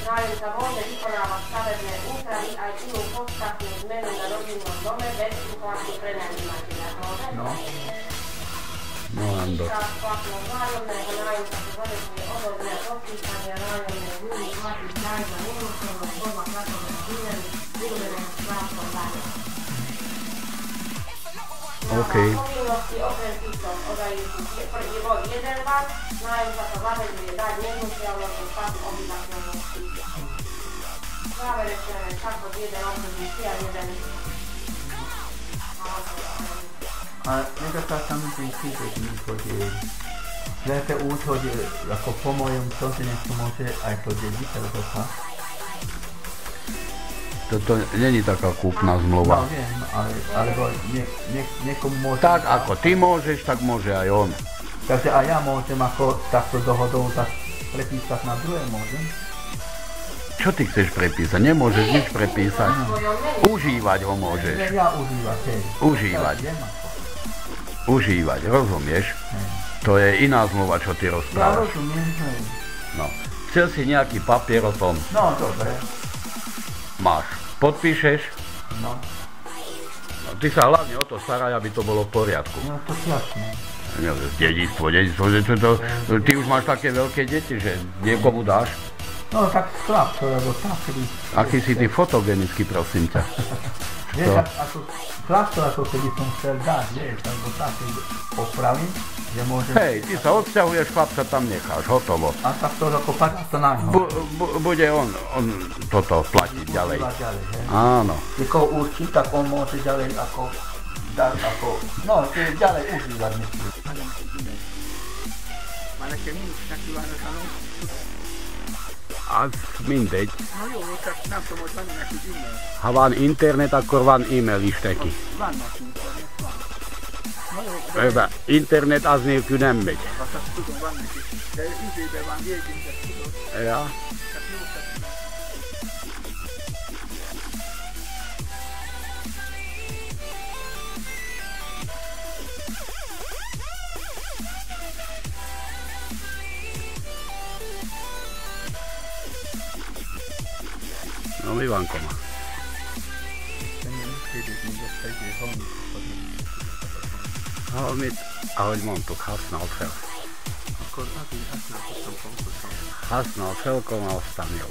Nájomca môže vykonávať stavebné úpravy aj inú podstatnú zmenu na rodinnom dome bez úplatky prenajímateľa. No. No, Ando. Platnosť nájomného nájomca sa zavezuje odhodne podpísania nájomnej zmluvy platiť nájom na nehnuteľnosť podľa platového výmeru vyuvedeného v správnom dáne. OK. Povinnosti okrem týchto odajúcich prvý bod 1 bar, nájomca sa zavezuje dať nehnuteľnosť do štátu obyvateľnosti. Záverečné často 1 období 1. A nedokázám si chytiť, že viete úgy, hogy ako po mojom kontinentu môže aj to dediteľ dostať. Toto není taká kúpna zmluva. No viem, alebo niekomu môže... Tak ako ty môžeš, tak môže aj on. Takže aj ja môžem ako takto dohodou tak prepísať na druhé, môžem? Čo ty chceš prepísať? Nemôžeš nič prepísať. Užívať ho môžeš. Ja užívať, hej. Užívať. Užívať, rozumieš? To je iná zmluva, čo ty rozprávaš. Ja rozumiem, hej. No. Chcel si nejaký papier o tom? No, dobre. Máš. Podpíšeš? No. No. Ty sa hlavne o to staraj, aby to bolo v poriadku. No, to jasné. Dedičstvo, ty už máš také veľké deti, že niekomu dáš? No, tak chlapco, lebo taký... Aký si ty fotogenický, prosím ťa. Vieš, ako chlapco, ako keby som chcel dať, vieš, alebo taký opravím, že môžem... Hej, ty sa odsťahuješ, chlapca tam necháš, hotovo. A tak to ako padá to na ňo. Bude on toto platiť ďalej. Áno. Keď ho určí, tak on môže ďalej ako... No, ďalej užívať myslím. Már nekem nincs neki váratlanom. Az mindegy. No jó, csak nem tudom, hogy van neki e-mail. Ha van internet, akkor van e-mail is neki. Vannak internet, van. No jó, de... Internet az nélkül nem megy. Azt tudom, van neki. De üzében van, jegyintet tudod. Ja. No mi van, koma? Amit, ahogy mondtuk, használt fel. Akkor azért használhattam pontosan. Használt fel, koma, aztán jó.